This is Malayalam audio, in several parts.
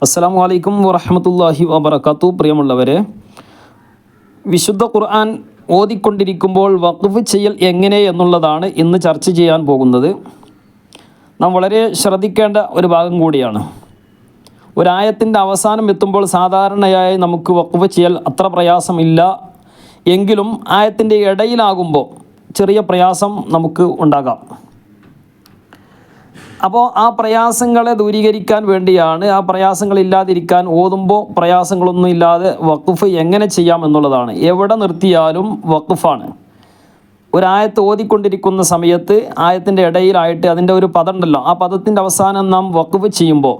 അസ്സലാമു അലൈക്കും വറഹ്മത്തുള്ളാഹി വബറകാതുഹു. പ്രിയമുള്ളവരെ, വിശുദ്ധ ഖുർആൻ ഓതിക്കൊണ്ടിരിക്കുമ്പോൾ വഖഫ് ചെയ്യൽ എങ്ങനെ എന്നുള്ളതാണ് ഇന്ന് ചർച്ച ചെയ്യാൻ പോകുന്നത്. നാം വളരെ ശ്രദ്ധിക്കേണ്ട ഒരു ഭാഗം കൂടിയാണ്. ഒരായത്തിൻ്റെ അവസാനം എത്തുമ്പോൾ സാധാരണയായി നമുക്ക് വഖഫ് ചെയ്യൽ അത്ര പ്രയാസമില്ല എങ്കിലും ആയത്തിൻ്റെ ഇടയിലാകുമ്പോൾ ചെറിയ പ്രയാസം നമുക്ക് ഉണ്ടാകാം. അപ്പോൾ ആ പ്രയാസങ്ങളെ ദൂരീകരിക്കാൻ വേണ്ടിയാണ്, ആ പ്രയാസങ്ങളില്ലാതിരിക്കാൻ ഓതുമ്പോൾ പ്രയാസങ്ങളൊന്നും ഇല്ലാതെ വഖഫ് എങ്ങനെ ചെയ്യാം എന്നുള്ളതാണ്. എവിടെ നിർത്തിയാലും വഖഫാണ്. ഒരായത്ത് ഓതിക്കൊണ്ടിരിക്കുന്ന സമയത്ത് ആയത്തിൻ്റെ ഇടയിലായിട്ട് അതിൻ്റെ ഒരു പദം ഉണ്ടല്ലോ, ആ പദത്തിൻ്റെ അവസാനം നാം വഖഫ് ചെയ്യുമ്പോൾ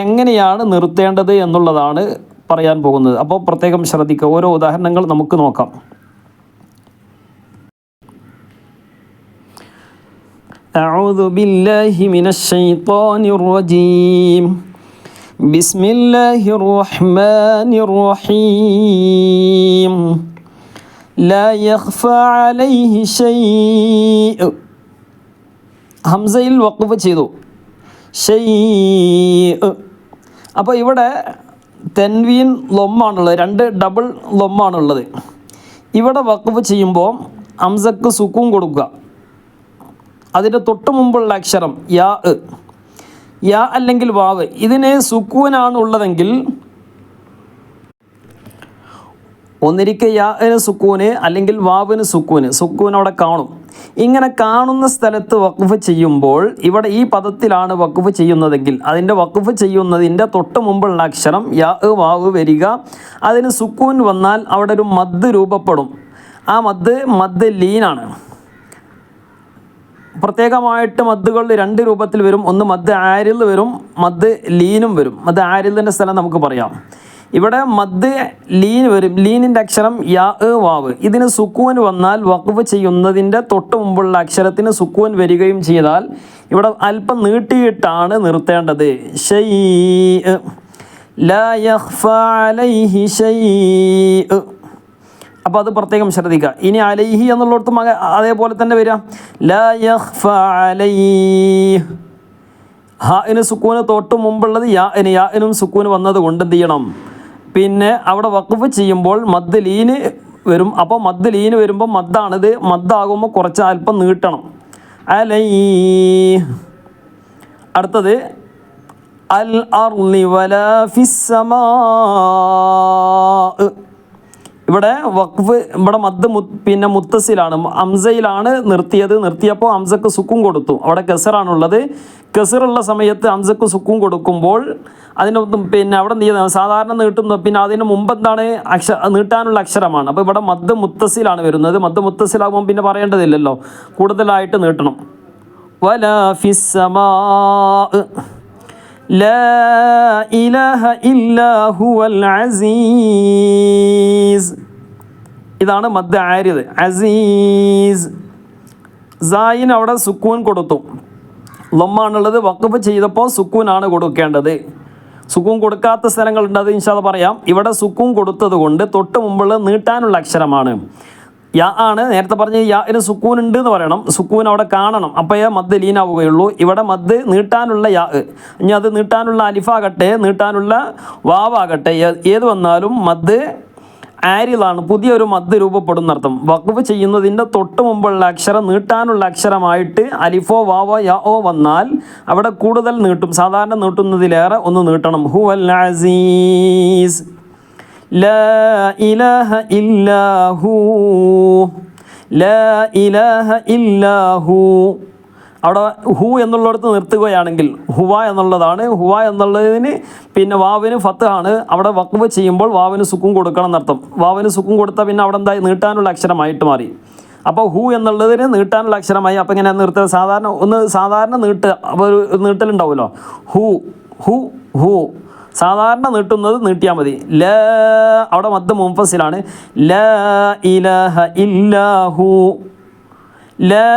എങ്ങനെയാണ് നിർത്തേണ്ടത് എന്നുള്ളതാണ് പറയാൻ പോകുന്നത്. അപ്പോൾ പ്രത്യേകം ശ്രദ്ധിക്കുക. ഓരോ ഉദാഹരണങ്ങൾ നമുക്ക് നോക്കാം. أعوذ بالله من الشيطان الرجيم بسم الله الرحمن الرحيم لا يخفى عليه شيء. ഹംസയിൽ വഖഫ് ചെയ്തു, ഷൈഅ്. അപ്പോൾ ഇവിടെ തൻവീൻ ലൊമ്മാണുള്ളത്, രണ്ട് ഡബിൾ ലൊമ്മാണുള്ളത്. ഇവിടെ വഖഫ് ചെയ്യുമ്പോൾ ഹംസക്ക് സുക്കൂൻ കൊടുക്കുക. അതിൻ്റെ തൊട്ട് മുമ്പുള്ള അക്ഷരം യാ അല്ലെങ്കിൽ വാവ്, ഇതിന് സുക്കൂനാണ് ഉള്ളതെങ്കിൽ ഒന്നിരിക്കെ യാന് സുക്കൂന് അല്ലെങ്കിൽ വാവിന് സുക്കൂൻ അവിടെ കാണും. ഇങ്ങനെ കാണുന്ന സ്ഥലത്ത് വഖഫ് ചെയ്യുമ്പോൾ ഇവിടെ ഈ പദത്തിലാണ് വഖഫ് ചെയ്യുന്നതെങ്കിൽ അതിൻ്റെ വഖഫ് ചെയ്യുന്നതിൻ്റെ തൊട്ട് മുമ്പുള്ള അക്ഷരം യാ വാവ് വരിക. അതിന് സുക്കൂൻ വന്നാൽ അവിടെ ഒരു മദ് രൂപപ്പെടും. ആ മദ് ലീനാണ്. പ്രത്യേകമായിട്ട് മദ്ദുകൾ രണ്ട് രൂപത്തിൽ വരും. ഒന്ന് മദ് ആരിൽ വരും, മദ് ലീനും വരും. മദ് ആരിലിൻ്റെ സ്ഥലം നമുക്ക് പറയാം. ഇവിടെ മദ് ലീൻ വരും. ലീനിൻ്റെ അക്ഷരം യാ വാവ്. ഇതിന് സുക്കൂൻ വന്നാൽ വഖഫ് ചെയ്യുന്നതിൻ്റെ തൊട്ട് മുമ്പുള്ള അക്ഷരത്തിന് സുക്കൂൻ വരികയും ചെയ്താൽ ഇവിടെ അല്പം നീട്ടിയിട്ടാണ് നിർത്തേണ്ടത്. ഷൈഅ്, ലാ യഖ്ഫാ അലൈഹി ഷൈഅ്. അപ്പോൾ അത് പ്രത്യേകം ശ്രദ്ധിക്കുക. ഇനി അലൈഹി എന്നുള്ളിടത്തും അതേപോലെ തന്നെ വരിക. ലാ യഖ്ഫാ അലൈഹി. ഹാഇന് സുക്കൂന് തൊട്ട് മുമ്പുള്ളത് യാഇനും സുക്കൂന് വന്നത് കൊണ്ട് എന്ത് ചെയ്യണം, പിന്നെ അവിടെ വഖഫ് ചെയ്യുമ്പോൾ മദ് ലീന് വരും. അപ്പോൾ മദ് ലീന് വരുമ്പോൾ മദ്ദാണിത്. മദ്ദാകുമ്പോൾ കുറച്ച് അല്പം നീട്ടണം. അലൈഹി. അടുത്തത് അൽ അർളി വലാ ഫിസ്സമാ. ഇവിടെ വഖഫ്, ഇവിടെ മദ് പിന്നെ മുത്തസിലാണ്, ഹംസയിലാണ് നിർത്തിയപ്പോൾ ഹംസക്ക് സുക്കൂൻ കൊടുത്തു. അവിടെ കസറാണുള്ളത്. കസറുള്ള സമയത്ത് ഹംസക്ക് സുക്കൂൻ കൊടുക്കുമ്പോൾ അതിന് പിന്നെ അവിടെ എന്ത് ചെയ്യുന്നത്, സാധാരണ നീട്ടുന്നു. പിന്നെ അതിന് മുമ്പ് എന്താണ്, നീട്ടാനുള്ള അക്ഷരമാണ്. അപ്പോൾ ഇവിടെ മദ് മുത്തസിലാണ് വരുന്നത്. മദ് മുത്തസിലാകുമ്പോൾ പിന്നെ പറയേണ്ടതില്ലല്ലോ, കൂടുതലായിട്ട് നീട്ടണം. വലാ ഫിസ്സമാ ലാ ഇലാഹ ഇല്ലാ ഹുവൽ അസീസ്. ഇതാണ് മദ് ആരിദ്. അസീസ്. സായിന് അവിടെ സുക്കൂൻ കൊടുത്തു. ലൊമ്മാണുള്ളത്. വഖഫ് ചെയ്തപ്പോൾ സുക്കൂനാണ് കൊടുക്കേണ്ടത്. സുക്കൂൻ കൊടുക്കാത്ത സ്ഥലങ്ങളുണ്ട്, അത് ഇൻഷാ അല്ലാഹ് പറയാം. ഇവിടെ സുക്കൂൻ കൊടുത്തത് കൊണ്ട് തൊട്ട് മുമ്പുള്ള നീട്ടാനുള്ള അക്ഷരമാണ് യാ ആണ്. നേരത്തെ പറഞ്ഞ യാന് സുക്കൂൻ ഉണ്ട് എന്ന് പറയണം. സുക്കൂൻ അവിടെ കാണണം, അപ്പോഴേ മദ് ലീനാവുകയുള്ളൂ. ഇവിടെ മദ് നീട്ടാനുള്ള യാ. ഇനി അത് നീട്ടാനുള്ള അലിഫാകട്ടെ, നീട്ടാനുള്ള വാവാകട്ടെ, ഏത് വന്നാലും മദ് ആരിലാണ്, പുതിയൊരു മദ് രൂപപ്പെടുന്നർത്ഥം. വഖഫ് ചെയ്യുന്നതിൻ്റെ തൊട്ട് മുമ്പുള്ള അക്ഷരം നീട്ടാനുള്ള അക്ഷരമായിട്ട് അലിഫോ വാവോ യാഓ വന്നാൽ അവിടെ കൂടുതൽ നീട്ടും. സാധാരണ നീട്ടുന്നതിലേറെ ഒന്ന് നീട്ടണം. ഹുവൽ അസീസ് ലാ ഇലാഹ ഇല്ലാഹു. ലാ ഇലാഹ ഇല്ലാഹു. അവിടെ ഹു എന്നുള്ളിടത്ത് നിർത്തുകയാണെങ്കിൽ ഹുവ എന്നുള്ളതാണ്. ഹുവ എന്നുള്ളതിന് പിന്നെ വാവിന് ഫത്ത് ആണ്. അവിടെ വഖഫ് ചെയ്യുമ്പോൾ വാവിന് സുക്കൂൻ കൊടുക്കണം എന്നർത്ഥം. വാവിന് സുക്കൂൻ കൊടുത്താൽ പിന്നെ അവിടെ എന്തായി, നീട്ടാനുള്ള അക്ഷരമായിട്ട് മാറി. അപ്പോൾ ഹു എന്നുള്ളതിന് നീട്ടാനുള്ള അക്ഷരമായി. അപ്പോൾ ഇങ്ങനെ നിർത്തുക, സാധാരണ നീട്ടുക. അപ്പോൾ ഒരു നീട്ടലുണ്ടാവുമല്ലോ, ഹു ഹു ഹു. സാധാരണ നീട്ടുന്നത് നീട്ടിയാൽ മതി. ലാ, അവിടെ മദ് മുൻഫസിലാണ്. ലാ ഇലാഹ ഇല്ലാഹു. ലാ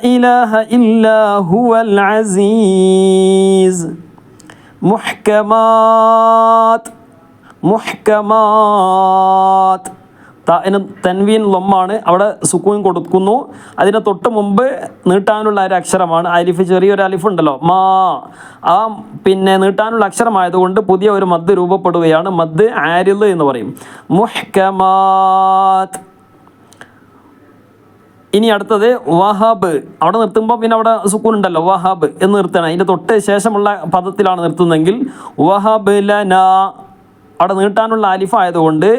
ഇലാഹ ഇല്ലാ ഹുവൽ അസീസ്. മുഹ്കമാത്ത്. മുഹ്കമാത്ത്. താന് തൻവീൻ ലൊമ്മാണ്, അവിടെ സുക്കൂൻ കൊടുക്കുന്നു. അതിന് തൊട്ട് മുമ്പ് നീട്ടാനുള്ള ഒരു അക്ഷരമാണ് അലിഫ്, ചെറിയൊരു അലിഫ് ഉണ്ടല്ലോ മാ, ആ നീട്ടാനുള്ള അക്ഷരമായതുകൊണ്ട് പുതിയ ഒരു മദ് രൂപപ്പെടുകയാണ്. മദ് ആരിദ് എന്ന് പറയും. മുഹ്കമാത്ത്. ഇനി അടുത്തത് വഹബ്. അവിടെ നിർത്തുമ്പോൾ പിന്നെ അവിടെ സുക്കൂൻ ഉണ്ടല്ലോ, വഹബ് എന്ന് നിർത്തണം. അതിൻ്റെ തൊട്ട് ശേഷമുള്ള പദത്തിലാണ് നിർത്തുന്നതെങ്കിൽ വഹബ് ലന, അവിടെ നീട്ടാനുള്ള അലിഫ് ആയതുകൊണ്ട്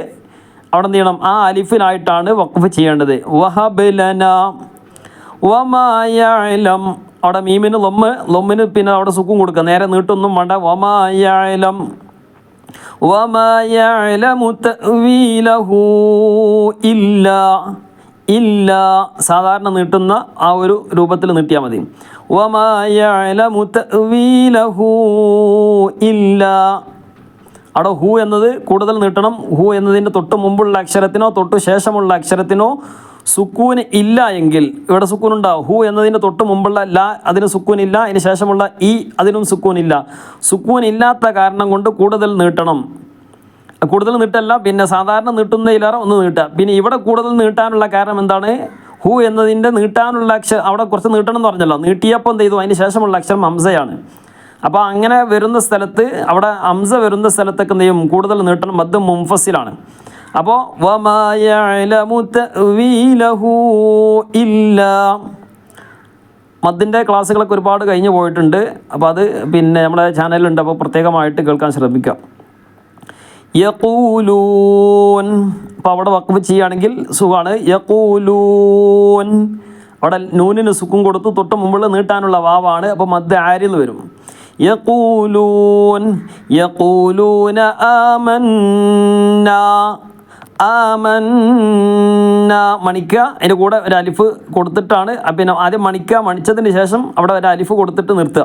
അവിടെ എന്ത് ചെയ്യണം, ആ അലിഫിനായിട്ടാണ് വഖഫ് ചെയ്യേണ്ടത്. വഹബ് ലന വമാ യഅലം, അവിടെ മീമിന് ലൊമ്മിന് പിന്നെ അവിടെ സുക്കൂൻ കൊടുക്കുക, നേരെ നീട്ടൊന്നും വേണ്ട. വമാ യഅലം വമാ യഅലമു തഅ്വീലഹു ഇല്ലാ, ഇല്ല സാധാരണ നീട്ടുന്ന ആ ഒരു രൂപത്തിൽ നീട്ടിയാൽ മതി. വമാ യഅലമു തഅ്വീലഹു ഇല്ല, അവിടെ ഹു എന്നത് കൂടുതൽ നീട്ടണം. ഹു എന്നതിൻ്റെ തൊട്ട് മുമ്പുള്ള അക്ഷരത്തിനോ തൊട്ട് ശേഷമുള്ള അക്ഷരത്തിനോ സുക്കൂൻ ഇല്ല എങ്കിൽ ഇവിടെ സുക്കൂൻ ഉണ്ടാവും. ഹു എന്നതിൻ്റെ തൊട്ട് മുമ്പുള്ള ല അതിന് സുക്കൂൻ ഇല്ല, അതിന് ശേഷമുള്ള ഇ അതിനും സുക്കൂൻ ഇല്ല. സുക്കൂൻ ഇല്ലാത്ത കാരണം കൊണ്ട് കൂടുതൽ നീട്ടണം. കൂടുതൽ നീട്ടല്ല, പിന്നെ സാധാരണ നീട്ടുന്നതിലേറെ ഒന്ന് നീട്ടുക. പിന്നെ ഇവിടെ കൂടുതൽ നീട്ടാനുള്ള കാരണം എന്താണ്, ഹു എന്നതിൻ്റെ നീട്ടാനുള്ള അക്ഷരം അവിടെ കുറച്ച് നീട്ടണം എന്ന് പറഞ്ഞല്ലോ, നീട്ടിയപ്പോൾ എന്ത് ചെയ്തു, അതിന് ശേഷമുള്ള അക്ഷരം ഹംസയാണ്. അപ്പോൾ അങ്ങനെ വരുന്ന സ്ഥലത്ത്, അവിടെ ഹംസ വരുന്ന സ്ഥലത്തൊക്കെ എന്ത് ചെയ്യും, കൂടുതൽ നീട്ടണം. മദ് മുൻഫസിലാണ്. അപ്പോൾ വമാ യഅലമു തഅ്വീലഹു ഇല്ലാ. മദ്ദിൻ്റെ ക്ലാസ്സുകളൊക്കെ ഒരുപാട് കഴിഞ്ഞ് പോയിട്ടുണ്ട്. അപ്പോൾ അത് പിന്നെ നമ്മുടെ ചാനലിലുണ്ട്, അപ്പോൾ പ്രത്യേകമായിട്ട് കേൾക്കാൻ ശ്രമിക്കാം. യഖൂലൂൻ, അപ്പോൾ അവിടെ വഖഫ് ചെയ്യുകയാണെങ്കിൽ സുഖമാണ്. യഖൂലൂൻ, അവിടെ നൂനിന് സുക്കൂൻ കൊടുത്തു, തൊട്ട് മുമ്പുള്ള നീട്ടാനുള്ള വാവാണ്, അപ്പോൾ മദ് ആരിദ് വരും. യഖൂലൂൻ യഖൂലൂന ആമന്നാ, ആമന്ന മണിക്കുക, അതിൻ്റെ കൂടെ ഒരു അലിഫ് കൊടുത്തിട്ടാണ്, പിന്നെ ആദ്യം മണിക്കുക, മണിച്ചതിന് ശേഷം അവിടെ ഒരു അലിഫ് കൊടുത്തിട്ട് നിർത്തുക.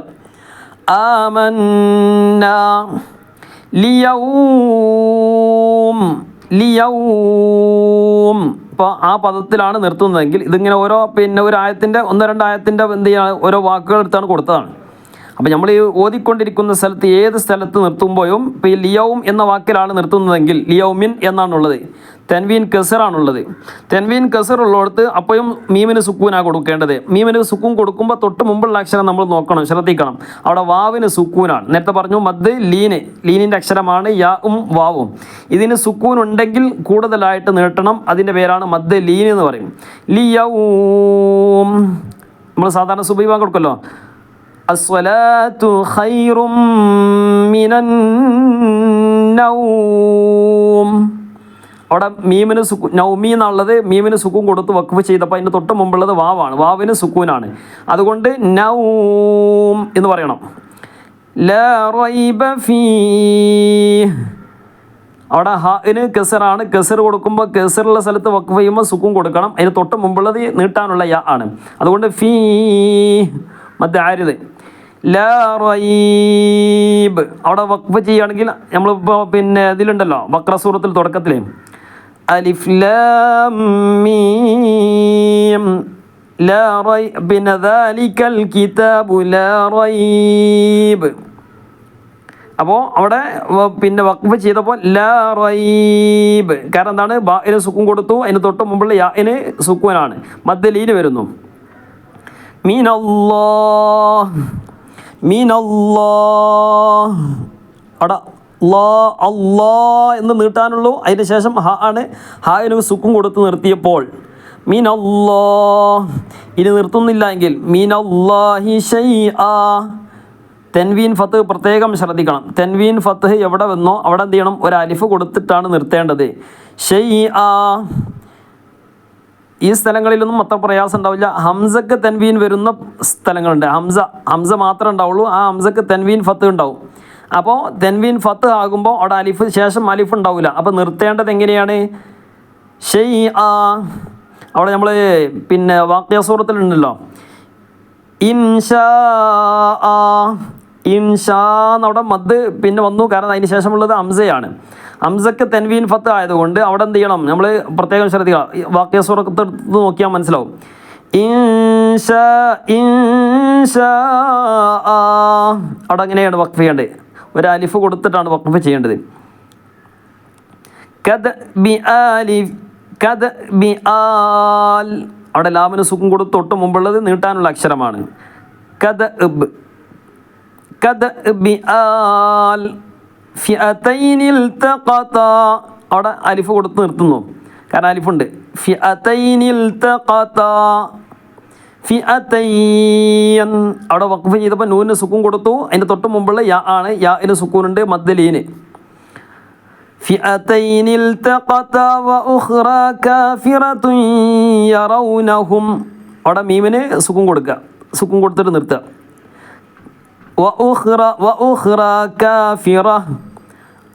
ആമന്ന ലിയൗം, ലിയൗം. ഇപ്പോൾ ആ പദത്തിലാണ് നിർത്തുന്നതെങ്കിൽ ഇതിങ്ങനെ ഓരോ പിന്നെ ഒരു ആയത്തിൻ്റെ ഒന്ന് രണ്ട് ആയത്തിൻ്റെ എന്ത് ചെയ്യുക, ഓരോ വാക്കുകൾ എടുത്താണ് കൊടുത്തതാണ്. അപ്പോൾ നമ്മൾ ഈ ഓതിക്കൊണ്ടിരിക്കുന്ന സ്ഥലത്ത് ഏത് സ്ഥലത്ത് നിർത്തുമ്പോഴും ഇപ്പോൾ ഈ ലിയൗം എന്ന വാക്കിലാണ് നിർത്തുന്നതെങ്കിൽ ലിയൗമിൻ എന്നാണുള്ളത്, തെൻവീൻ കസറാണുള്ളത്. തെൻവീൻ കസർ ഉള്ളിടത്ത് അപ്പോഴും മീമിന് സുക്കൂനാണ് കൊടുക്കേണ്ടത്. മീമിന് സുക്കൂൻ കൊടുക്കുമ്പോൾ തൊട്ട് മുമ്പുള്ള അക്ഷരം നമ്മൾ നോക്കണം, ശ്രദ്ധിക്കണം. അവിടെ വാവിന് സുക്കൂനാണ്. നേരത്തെ പറഞ്ഞു മദ് ലീനിൻ്റെ അക്ഷരമാണ് യാവും വാവും. ഇതിന് സുക്കൂൻ ഉണ്ടെങ്കിൽ കൂടുതലായിട്ട് നീട്ടണം, അതിൻ്റെ പേരാണ് മദ് ലീൻ എന്ന് പറയും. ലിയൗം, നമ്മൾ സാധാരണ സുബഹി ബാങ്ക് കൊടുക്കല്ലോ, അസ്സലാത്തു ഖൈറും മിനൻ നൗം. അവിടെ മീമിന് നൗമി എന്നുള്ളത് മീമിന് സുക്കൂൻ കൊടുത്ത് വഖഫ് ചെയ്തപ്പോൾ അതിൻ്റെ തൊട്ട് മുമ്പുള്ളത് വാവാണ്, വാവിന് സുക്കൂനാണ്. അതുകൊണ്ട് നൗം എന്ന് പറയണം. ലാ റൈബ ഫീഹ്, അവിടെ ഹാഇന് കസറാണ്. കസർ കൊടുക്കുമ്പോൾ കസറുള്ള സ്ഥലത്ത് വഖഫ് ചെയ്യുമ്പോൾ സുക്കൂൻ കൊടുക്കണം. അതിന് തൊട്ട് മുമ്പുള്ളത് നീട്ടാനുള്ള യാ ആണ്. അതുകൊണ്ട് ഫീ മദ് ആരിദ്. ലാ റൈബ് അവിടെ വഖഫ് ചെയ്യുകയാണെങ്കിൽ നമ്മളിപ്പോൾ പിന്നെ ഇതിലുണ്ടല്ലോ ബഖറ സൂറത്തിൽ തുടക്കത്തിൽ അലിഫ് ലാം മീം ലാ റൈബ്, പിന്നെ ദാലിക്കൽ കിതാബു ലാ റൈബ്. അപ്പോൾ അവിടെ പിന്നെ വഖഫ് ചെയ്തപ്പോൾ ലാ റൈബ്, കാരണം എന്താണ്, ബാഇന് സുക്കൂൻ കൊടുത്തു, അതിന് തൊട്ട് മുമ്പുള്ള യാഇന് സുക്കൂനാണ്, മദ് ലീന് വരുന്നു. മീനല്ലാഹ്, മീനല്ലാഹ് അവിടെ അല്ലാ എന്ന് നീട്ടാനുള്ളൂ. അതിന് ശേഷം ഹ ആണ്, ഹായിന് സുക്കൂൻ കൊടുത്ത് നിർത്തിയപ്പോൾ മീനല്ലാഹ്. ഇനി നിർത്തുന്നില്ല എങ്കിൽ മീനല്ലാഹി ഷൈആ. തെൻവീൻ ഫത്ത് പ്രത്യേകം ശ്രദ്ധിക്കണം. തെൻവീൻ ഫത്ത് എവിടെ വന്നോ അവിടെ എന്ത് ചെയ്യണം, ഒരു അലിഫ് കൊടുത്തിട്ടാണ് നിർത്തേണ്ടത്. ഷൈആ. ഈ സ്ഥലങ്ങളിലൊന്നും അത്ര പ്രയാസം ഉണ്ടാവില്ല. ഹംസക്ക് തെൻവീൻ വരുന്ന സ്ഥലങ്ങളുണ്ട്. ഹംസ മാത്രമേ ഉണ്ടാവുള്ളൂ. ആ ഹംസക്ക് തെൻവീൻ ഫത്ത് ഉണ്ടാവും. അപ്പോൾ തെൻവീൻ ഫത്ത് ആകുമ്പോൾ അവിടെ അലിഫ് ശേഷം അലിഫ് ഉണ്ടാവില്ല. അപ്പോൾ നിർത്തേണ്ടത് എങ്ങനെയാണ്, ഷൈആ. അവിടെ നമ്മൾ പിന്നെ വാഖിയ സൂറത്തിലുണ്ടല്ലോ ഇൻഷാ, ഇൻഷാ എന്നവിടെ മദ് പിന്നെ വന്നു, കാരണം അതിന് ശേഷമുള്ളത് ഹംസയാണ്. ഹംസക്ക് തെൻവീൻ ഫത്ത് ആയതുകൊണ്ട് അവിടെ എന്ത് ചെയ്യണം, നമ്മൾ പ്രത്യേകം ശ്രദ്ധിക്കുക. വാഖിയ സൂറത്ത് നോക്കിയാൽ മനസ്സിലാവും. ഇൻഷാ, ഇൻഷാ അവിടെ അങ്ങനെയാണ് വഖഫ് ചെയ്യേണ്ടത്. ഒരു അലിഫ് കൊടുത്തിട്ടാണ് വഖഫ് ചെയ്യേണ്ടത്. കദ ബി ആൽ അവിടെ ലാമിന് സുക്കൂൻ കൊടുത്ത് തൊട്ട് മുമ്പുള്ളത് നീട്ടാനുള്ള അക്ഷരമാണ്. കദ ബി ആൽ ഫിഅതൈനിൽ തഖത അവിടെ അലിഫ് കൊടുത്ത് നിർത്തുന്നു, കാരണം അലിഫുണ്ട്. ഫിഅതൈനിൽ തഖത ഫിഅതൈൻ അവിടെ വഖഫ് ചെയ്തപ്പോൾ നൂനിന് സുക്കൂൻ കൊടുത്തു. അതിൻ്റെ തൊട്ട് മുമ്പുള്ള യാ ആണ്, യാഇന് സുക്കൂനുണ്ട് മദ്ദലീന്. ഫിഅതൈനിൽ തഖത വഉഖ്റാ കാഫിറതുൻ യറൗനഹും അവിടെ മീമിന് സുക്കൂൻ കൊടുക്കുക, സുക്കൂൻ കൊടുത്തിട്ട് നിർത്തുക. വഉഖ്റാ കാഫിറ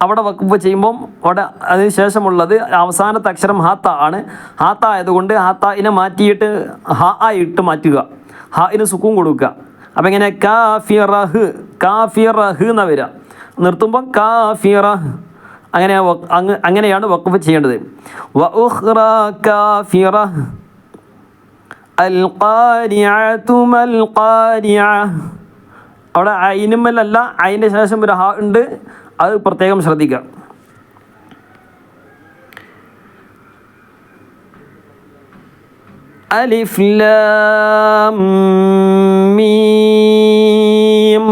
അവിടെ വഖഫ് ചെയ്യുമ്പം അവിടെ അതിന് ശേഷമുള്ളത് അവസാനത്തെ അക്ഷരം ഹാത്ത ആണ്. ഹാത്ത ആയതുകൊണ്ട് ഹാത്തയിനെ മാറ്റിയിട്ട് ഹ ആയിട്ട് മാറ്റുക, ഹാഇന് സുക്കൂൻ കൊടുക്കുക. അപ്പം ഇങ്ങനെ കാഫിറഹ് എന്നാണ് വരിക. നിർത്തുമ്പം കാഫിറഹ് അങ്ങനെയാണ് വഖഫ് ചെയ്യേണ്ടത്. വഉഖ്റാ കാഫിറഹ് അൽ ഖാരിഅതു മൽ ഖാരിഅ അവിടെ ഐനുമല്ല, അതിൻ്റെ ശേഷം ഒരു ഹ ഉണ്ട്, അത് പ്രത്യേകം ശ്രദ്ധിക്കുക. അലിഫ് ലാം മീം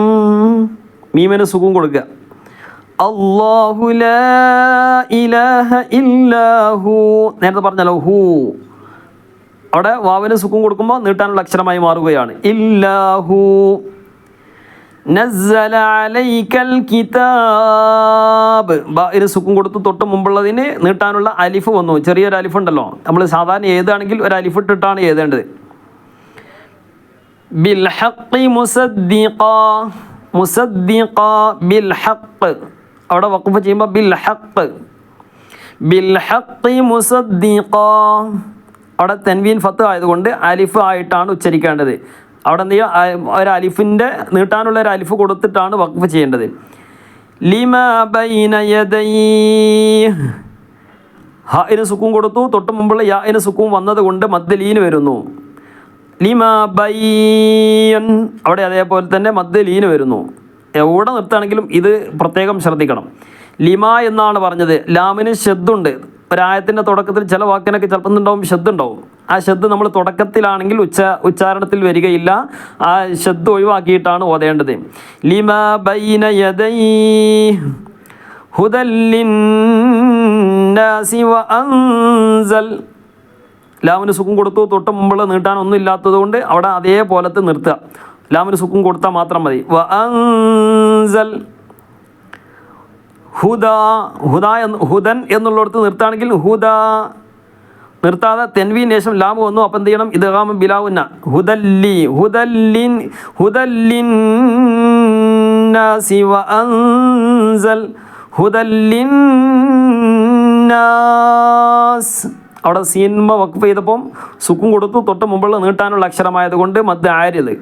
മീമിന് സുക്കൂൻ കൊടുക്കുക. അല്ലാഹു ലാ ഇലാഹ ഇല്ലാഹു നേരത്തെ പറഞ്ഞല്ലോ ഹു അവിടെ വാവിന് സുക്കൂൻ കൊടുക്കുമ്പോൾ നീട്ടാനുള്ള അക്ഷരമായി മാറുകയാണ്. ഇല്ലാഹു നസ്സല അലൈക്കൽ കിതാബ് ബാഇന് സുക്കൂൻ കൊടുത്ത് തൊട്ട് മുമ്പുള്ളതിന് നീട്ടാനുള്ള അലിഫ് വന്നു, ചെറിയൊരു അലിഫ് ഉണ്ടല്ലോ. നമ്മൾ സാധാരണ എഴുതുകയാണെങ്കിൽ ഒരു അലിഫ് ഇട്ടിട്ടാണ് എഴുതേണ്ടത്. ബിൽ ഹഖ് മുസദ്ദിഖ ബിൽ ഹഖ് അവിടെ വഖഫ് ചെയ്യുമ്പോൾ ബിൽ ഹഖ് മുസദ്ദിഖ അവിടെ തൻവീൻ ഫത്ത് ആയതുകൊണ്ട് അലിഫ് ആയിട്ടാണ് ഉച്ചരിക്കേണ്ടത്. അവിടെ എന്ത് ചെയ്യുക, ഒരു അലിഫിൻ്റെ നീട്ടാനുള്ള ഒരു അലിഫ് കൊടുത്തിട്ടാണ് വഖഫ് ചെയ്യേണ്ടത്. ലിമാ ബൈന യദൈഹി ഹാഇന് സുക്കൂൻ കൊടുത്തു, തൊട്ട് മുമ്പുള്ള യാഇന് സുക്കൂൻ വന്നതുകൊണ്ട് മദ്ദലീന് വരുന്നു. ലിമാ ബൈൻ അവിടെ അതേപോലെ തന്നെ മദ്ദലീന് വരുന്നു. എവിടെ നിർത്തുകയാണെങ്കിലും ഇത് പ്രത്യേകം ശ്രദ്ധിക്കണം. ലിമ എന്നാണ് പറഞ്ഞത്, ലാമിന് ഷദ്ദുണ്ട്. ഒരായത്തിൻ്റെ തുടക്കത്തിൽ ചില വാക്കിനൊക്കെ ചിലപ്പോൾ ഉണ്ടാവും ഷദ്ദുണ്ടാവും. ആ ഷദ്ദ് നമ്മൾ തുടക്കത്തിലാണെങ്കിൽ ഉച്ചാരണത്തിൽ വരികയില്ല, ആ ഷദ്ദ് ഒഴിവാക്കിയിട്ടാണ് ഓതേണ്ടത്. ലിമ ബൈന യദൈഹി ഹുദൽ ലിന്നാസി വഅൻസൽ ലാമിന് സുക്കൂൻ കൊടുത്തു, തൊട്ട് മുമ്പുള്ള നീട്ടാനൊന്നും ഇല്ലാത്തത് കൊണ്ട് അവിടെ അതേപോലത്തെ നിർത്തുക. ലാമിന് സുക്കൂൻ കൊടുത്താൽ മാത്രം മതി. വഅൻസൽ ഹുദൻ എന്നുള്ളിടത്ത് നിർത്തുകയാണെങ്കിൽ ഹുദ നിർത്താതെ തെൻവീൻ ശേഷം ലാമ് വന്നു, അപ്പം എന്ത് ചെയ്യണം, ഇദ്ഗാം ബിലാവുന്ന ഹുദല്ലിന്നാസി വഅൻസൽ ഹുദല്ലിന്നാസ് അവിടെ സീൻമ വഖഫ് ചെയ്തപ്പം സുക്കൂൻ കൊടുത്തു, തൊട്ട് മുമ്പുള്ള നീട്ടാനുള്ള അക്ഷരമായതുകൊണ്ട് മദ് ആരിയത്.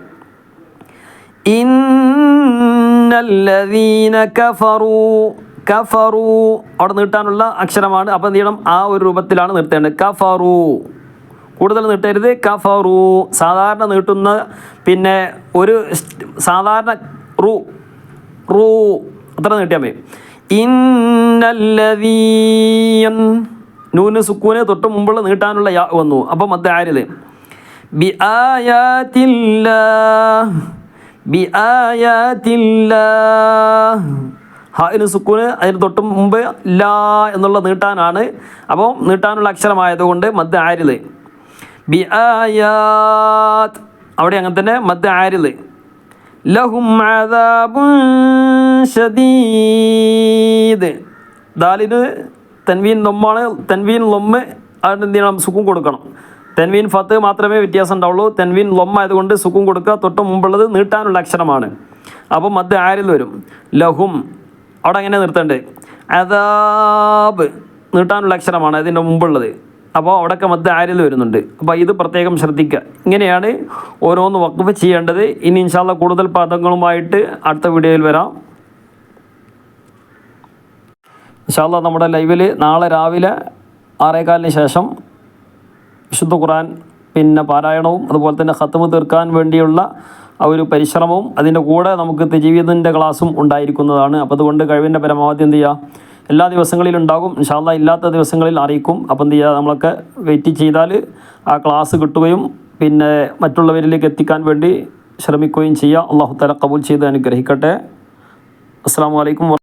ഇന്നല്ലദീന കഫറു അവിടെ നീട്ടാനുള്ള അക്ഷരമാണ്, അപ്പം എന്ത് ചെയ്യണം, ആ ഒരു രൂപത്തിലാണ് നിർത്തേണ്ടത്. കഫറു കൂടുതൽ നീട്ടരുത്. കഫറു സാധാരണ നീട്ടുന്ന പിന്നെ ഒരു സാധാരണ റൂ അത്ര നീട്ടിയാൽ മതി. ഇന്നല്ലദീൻ നൂന് സുക്കൂന് തൊട്ട് മുമ്പുള്ള നീട്ടാനുള്ള യാ വന്നു, അപ്പം മദ് ആരിത്. ഹാഇന് സുക്കൂന് അതിന് തൊട്ട് മുമ്പ് ലാ എന്നുള്ള നീട്ടാനാണ്, അപ്പോൾ നീട്ടാനുള്ള അക്ഷരമായതുകൊണ്ട് മദ് ആരിത്. ബി ആയാത്ത് അവിടെ അങ്ങനെ തന്നെ മദ് ആരിത്. ലഹും അദാബുൻ ശദീദ് ദാലിന് തൻവീൻ ലൊമ്മാണ്, തൻവീൻ ലൊമ്മ് അതിന് എന്ത് ചെയ്യണം, സുക്കൂൻ കൊടുക്കണം. തൻവീൻ ഫത്ത് മാത്രമേ വ്യത്യാസം ഉണ്ടാവുള്ളൂ. തൻവീൻ ലൊമ്മ ആയതുകൊണ്ട് സുക്കൂൻ കൊടുക്കുക, തൊട്ട് മുമ്പുള്ളത് നീട്ടാനുള്ള അക്ഷരമാണ്, അപ്പോൾ മദ് ആരിൽ വരും. ലഹും അവിടെ അങ്ങനെ നിർത്തേണ്ടത്. അദാബ് നീട്ടാനുള്ള അക്ഷരമാണ് അതിൻ്റെ മുമ്പുള്ളത്, അപ്പോൾ അവിടെയൊക്കെ മദ് ആരിൽ വരുന്നുണ്ട്. അപ്പോൾ ഇത് പ്രത്യേകം ശ്രദ്ധിക്കുക. ഇങ്ങനെയാണ് ഓരോന്ന് വഖഫ് ചെയ്യേണ്ടത്. ഇനി ഇൻഷാ അല്ലാഹ് കൂടുതൽ പദങ്ങളുമായിട്ട് അടുത്ത വീഡിയോയിൽ വരാം. ഇൻഷാ അല്ലാഹ് നമ്മുടെ ലൈവിൽ നാളെ രാവിലെ 6:15 ശേഷം വിശുദ്ധ ഖുർആൻ പിന്നെ പാരായണവും അതുപോലെ തന്നെ ഖത്മ് തീർക്കാൻ വേണ്ടിയുള്ള ആ ഒരു പരിശ്രമവും അതിൻ്റെ കൂടെ നമുക്ക് തജ്വീദിൻ്റെ ക്ലാസ്സും ഉണ്ടായിരിക്കുന്നതാണ്. അപ്പോൾ അതുകൊണ്ട് കഴിവിൻ്റെ പരമാവധി എന്ത് ചെയ്യുക, എല്ലാ ദിവസങ്ങളിലും ഉണ്ടാകും. ഇൻഷാ അല്ലാഹ് ഇല്ലാത്ത ദിവസങ്ങളിൽ അറിയിക്കും. അപ്പം എന്ത് ചെയ്യുക, നമ്മളൊക്കെ വെയിറ്റ് ചെയ്താൽ ആ ക്ലാസ് കിട്ടുകയും പിന്നെ മറ്റുള്ളവരിലേക്ക് എത്തിക്കാൻ വേണ്ടി ശ്രമിക്കുകയും ചെയ്യുക. അല്ലാഹു തആല ഖബൂൽ ചെയ്ത് അനുഗ്രഹിക്കട്ടെ. അസ്സലാമു അലൈക്കും.